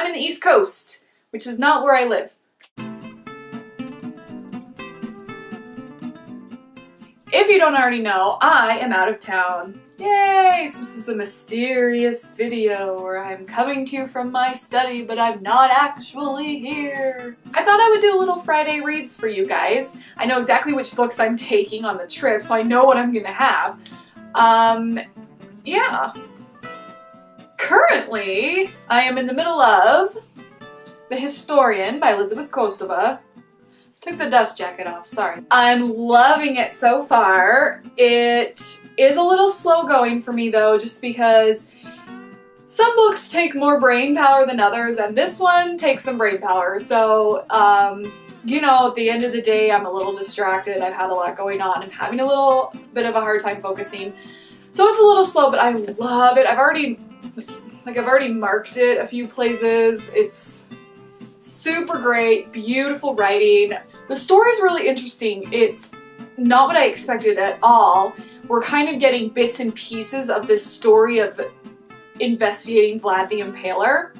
I'm in the East Coast, which is not where I live. If you don't already know, I am out of town. Yay! So this is a mysterious video where I'm coming to you from my study, but I'm not actually here. I thought I would do a little Friday reads for you guys. I know exactly which books I'm taking on the trip, so I know what I'm gonna have. Yeah. Currently, I am in the middle of The Historian by Elizabeth Kostova. Took the dust jacket off, sorry. I'm loving it so far. It is a little slow going for me though, just because some books take more brain power than others, and this one takes some brain power. So, you know, at the end of the day, I'm a little distracted. I've had a lot going on. I'm having a little bit of a hard time focusing. So it's a little slow, but I love it. I've already marked it a few places. It's super great, beautiful writing. The story's really interesting. It's not what I expected at all. We're kind of getting bits and pieces of this story of investigating Vlad the Impaler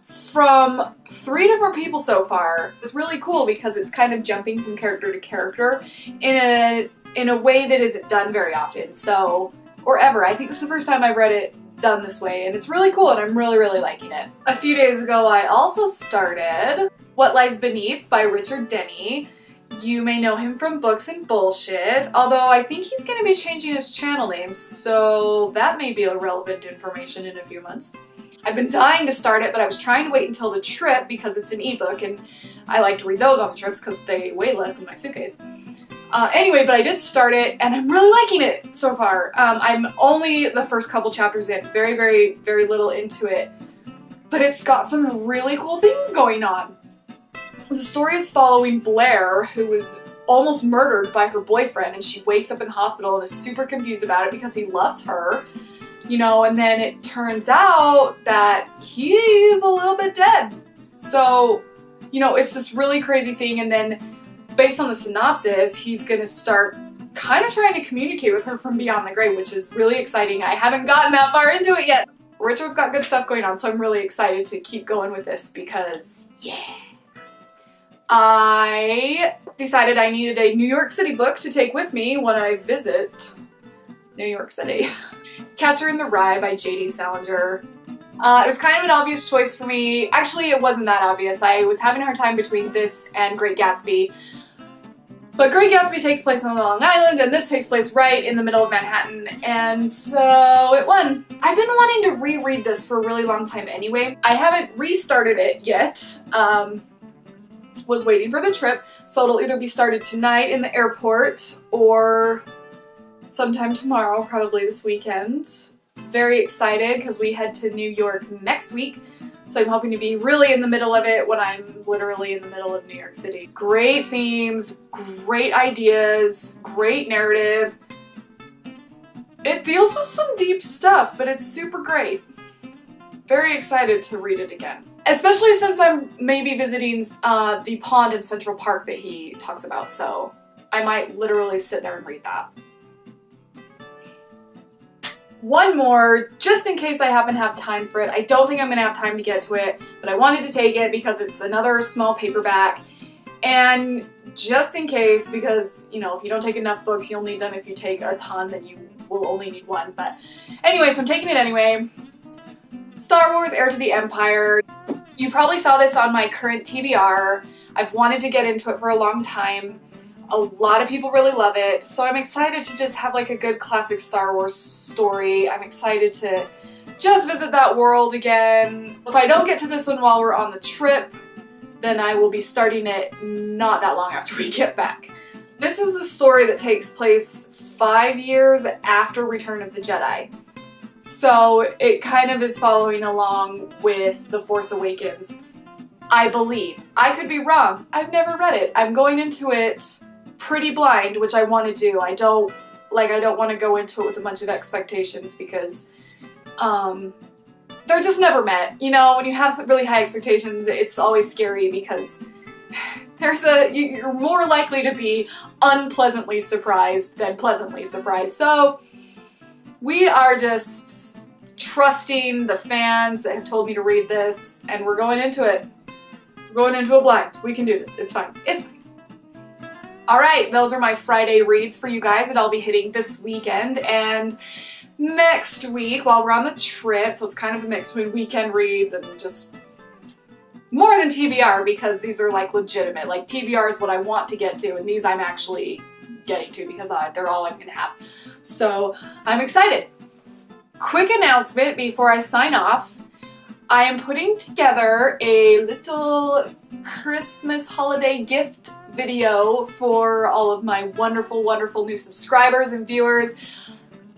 from 3 different people so far. It's really cool because it's kind of jumping from character to character in a way that isn't done very often. So, or ever. I think this is the first time I've read it done this way, and it's really cool and I'm really liking it. A few days ago I also started What Lies Beneath by Richard Denny. You may know him from Books and Bullshit, although I think he's going to be changing his channel name, so that may be relevant information in a few months. I've been dying to start it, but I was trying to wait until the trip because it's an ebook and I like to read those on the trips because they weigh less in my suitcase. Anyway, but I did start it and I'm really liking it so far. I'm only the first couple chapters in, very little into it, but it's got some really cool things going on. The story is following Blair, who was almost murdered by her boyfriend, and she wakes up in the hospital and is super confused about it because he loves her, you know, and then it turns out that he's a little bit dead. So, you know, it's this really crazy thing, and then based on the synopsis, he's gonna start kind of trying to communicate with her from beyond the grave, which is really exciting. I haven't gotten that far into it yet. Richard's got good stuff going on, so I'm really excited to keep going with this because, yeah. I decided I needed a New York City book to take with me when I visit New York City. Catcher in the Rye by J.D. Salinger. It was kind of an obvious choice for me. Actually, it wasn't that obvious. I was having a hard time between this and Great Gatsby. But Great Gatsby takes place on Long Island, and this takes place right in the middle of Manhattan, and so it won. I've been wanting to reread this for a really long time anyway. I haven't restarted it yet. Was waiting for the trip, so it'll either be started tonight in the airport or sometime tomorrow, probably this weekend. Very excited because we head to New York next week, so I'm hoping to be really in the middle of it when I'm literally in the middle of New York City. Great themes, great ideas, great narrative. It deals with some deep stuff, but it's super great. Very excited to read it again. Especially since I'm maybe visiting the pond in Central Park that he talks about, so I might literally sit there and read that. One more, just in case I happen to have time for it. I don't think I'm going to have time to get to it, but I wanted to take it because it's another small paperback. And just in case, because, you know, if you don't take enough books, you'll need them. If you take a ton, then you will only need one. But anyway, so I'm taking it anyway. Star Wars: Heir to the Empire. You probably saw this on my current TBR. I've wanted to get into it for a long time. A lot of people really love it, so I'm excited to just have like a good classic Star Wars story. I'm excited to just visit that world again. If I don't get to this one while we're on the trip, then I will be starting it not that long after we get back. This is the story that takes place 5 years after Return of the Jedi. So it kind of is following along with The Force Awakens, I believe. I could be wrong. I've never read it. I'm going into it pretty blind, which I want to do. I don't want to go into it with a bunch of expectations because they're just never met. You know, when you have some really high expectations, it's always scary because you're more likely to be unpleasantly surprised than pleasantly surprised. So we are just trusting the fans that have told me to read this, and we're going into it. We're going into a blind. We can do this. It's fine. It's fine. Alright, those are my Friday reads for you guys that I'll be hitting this weekend, and next week while we're on the trip, so it's kind of a mix between weekend reads and just more than TBR, because these are like legitimate. Like TBR is what I want to get to, and these I'm actually getting to because they're all I'm gonna have. So I'm excited. Quick announcement before I sign off. I am putting together a little Christmas holiday gift video for all of my wonderful, wonderful new subscribers and viewers.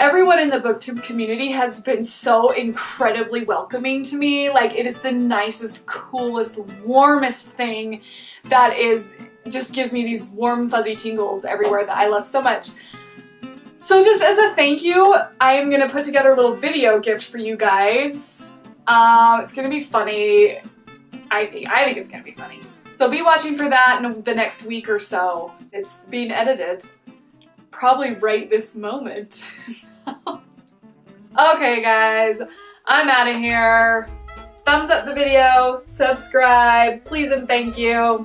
Everyone in the booktube community has been so incredibly welcoming to me. Like, it is the nicest, coolest, warmest thing that just gives me these warm, fuzzy tingles everywhere that I love so much. So just as a thank you, I am gonna put together a little video gift for you guys. It's gonna be funny. I think it's gonna be funny. So be watching for that in the next week or so. It's being edited. Probably right this moment. Okay guys, I'm out of here. Thumbs up the video, subscribe, please and thank you.